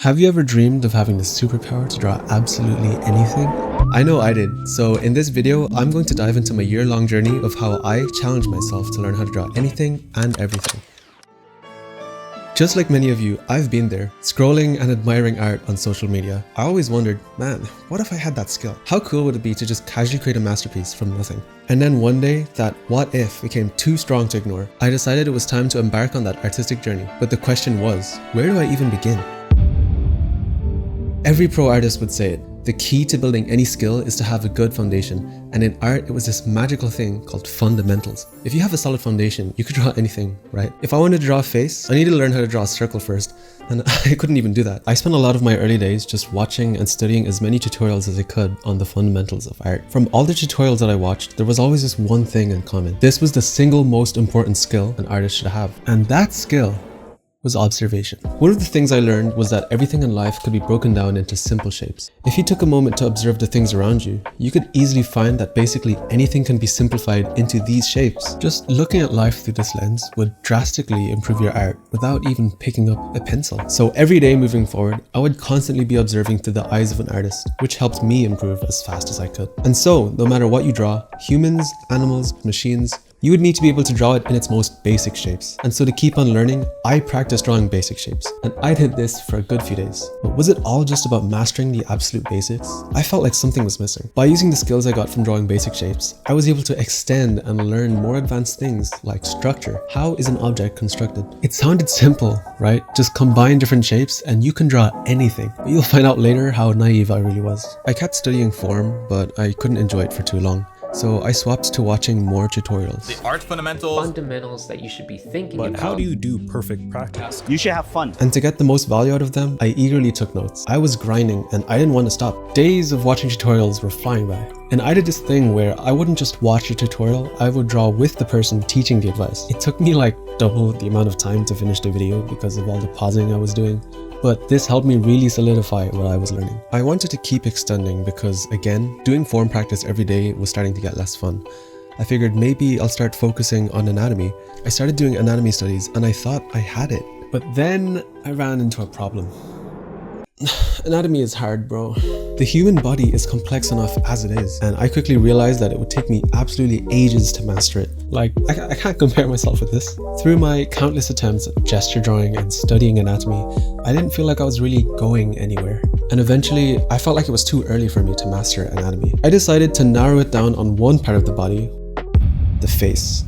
Have you ever dreamed of having the superpower to draw absolutely anything? I know I did. So in this video, I'm going to dive into my year-long journey of how I challenged myself to learn how to draw anything and everything. Just like many of you, I've been there, scrolling and admiring art on social media. I always wondered, man, what if I had that skill? How cool would it be to just casually create a masterpiece from nothing? And then one day, that what if became too strong to ignore. I decided it was time to embark on that artistic journey. But the question was, where do I even begin? Every pro artist would say it. The key to building any skill is to have a good foundation, and in art it was this magical thing called fundamentals. If you have a solid foundation, you could draw anything, right? If I wanted to draw a face, I needed to learn how to draw a circle first, and I couldn't even do that. I spent a lot of my early days just watching and studying as many tutorials as I could on the fundamentals of art. From all the tutorials that I watched, there was always this one thing in common. This was the single most important skill an artist should have, and that skill was observation. One of the things I learned was that everything in life could be broken down into simple shapes. If you took a moment to observe the things around you, you could easily find that basically anything can be simplified into these shapes. Just looking at life through this lens would drastically improve your art without even picking up a pencil. So every day moving forward, I would constantly be observing through the eyes of an artist, which helped me improve as fast as I could. And so, no matter what you draw, humans, animals, machines, you would need to be able to draw it in its most basic shapes. And so to keep on learning, I practiced drawing basic shapes. And I did this for a good few days. But was it all just about mastering the absolute basics? I felt like something was missing. By using the skills I got from drawing basic shapes, I was able to extend and learn more advanced things like structure. How is an object constructed? It sounded simple, right? Just combine different shapes and you can draw anything. But you'll find out later how naive I really was. I kept studying form, but I couldn't enjoy it for too long. So I swapped to watching more tutorials. The art fundamentals that you should be thinking but about. How do you do perfect practice? You should have fun. And to get the most value out of them, I eagerly took notes. I was grinding and I didn't want to stop. Days of watching tutorials were flying by. And I did this thing where I wouldn't just watch a tutorial, I would draw with the person teaching the advice. It took me like double the amount of time to finish the video because of all the pausing I was doing. But this helped me really solidify what I was learning. I wanted to keep extending because, again, doing form practice every day was starting to get less fun. I figured maybe I'll start focusing on anatomy. I started doing anatomy studies and I thought I had it. But then I ran into a problem. Anatomy is hard, bro. The human body is complex enough as it is, and I quickly realized that it would take me absolutely ages to master it. Like, I can't compare myself with this. Through my countless attempts at gesture drawing and studying anatomy, I didn't feel like I was really going anywhere. And eventually, I felt like it was too early for me to master anatomy. I decided to narrow it down on one part of the body, the face.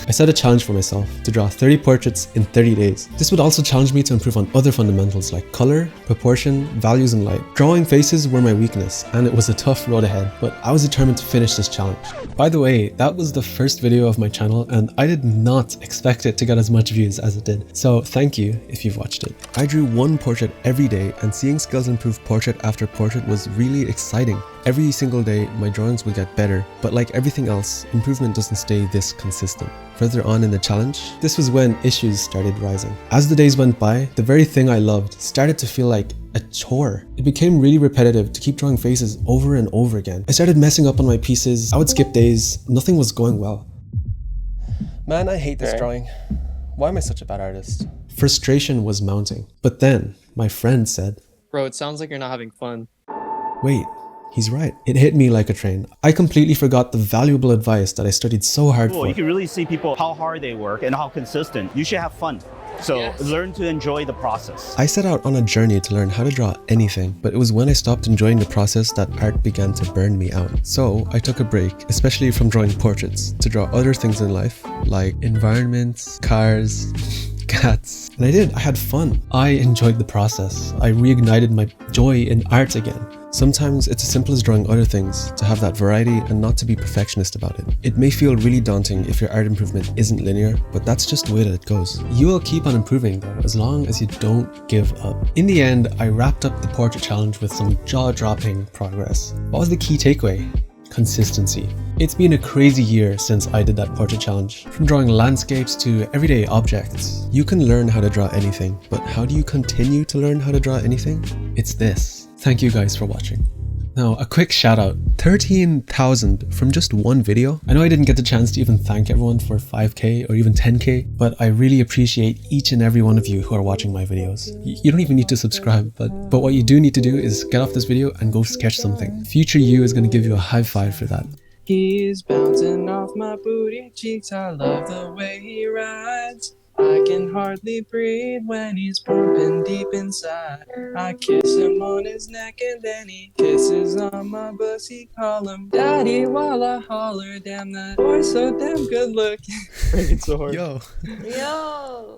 I set a challenge for myself to draw 30 portraits in 30 days. This would also challenge me to improve on other fundamentals like color, proportion, values, and light. Drawing faces were my weakness, and it was a tough road ahead, but I was determined to finish this challenge. By the way, that was the first video of my channel, and I did not expect it to get as much views as it did. So thank you if you've watched it. I drew one portrait every day, and seeing skills improve portrait after portrait was really exciting. Every single day, my drawings would get better, but like everything else, improvement doesn't stay this consistent. Further on in the challenge, this was when issues started rising. As the days went by, the very thing I loved started to feel like a chore. It became really repetitive to keep drawing faces over and over again. I started messing up on my pieces, I would skip days, nothing was going well. Man, I hate this drawing. Why am I such a bad artist? Frustration was mounting. But then, my friend said, "Bro, it sounds like you're not having fun." Wait. He's right. It hit me like a train. I completely forgot the valuable advice that I studied so hard for. You can really see people, how hard they work and how consistent. You should have fun. So learn to enjoy the process. I set out on a journey to learn how to draw anything, but it was when I stopped enjoying the process that art began to burn me out. So I took a break, especially from drawing portraits, to draw other things in life, like environments, cars, cats. And I did. I had fun. I enjoyed the process. I reignited my joy in art again. Sometimes it's as simple as drawing other things, to have that variety and not to be perfectionist about it. It may feel really daunting if your art improvement isn't linear, but that's just the way that it goes. You will keep on improving though, as long as you don't give up. In the end, I wrapped up the portrait challenge with some jaw-dropping progress. What was the key takeaway? Consistency. It's been a crazy year since I did that portrait challenge. From drawing landscapes to everyday objects. You can learn how to draw anything, but how do you continue to learn how to draw anything? It's this. Thank you guys for watching. Now, a quick shout out, 13,000 from just one video. I know I didn't get the chance to even thank everyone for 5k or even 10k, but I really appreciate each and every one of you who are watching my videos. You don't even need to subscribe, but what you do need to do is get off this video and go sketch something. Future you is going to give you a high five for that. He's bouncing off my booty cheeks. I love the way he rides. I can hardly breathe when he's pumping deep inside. I kiss him on his neck and then he kisses on my pussy. Call him daddy while I holler. Damn, that boy's so damn good looking. It's so hard. Yo. Yo.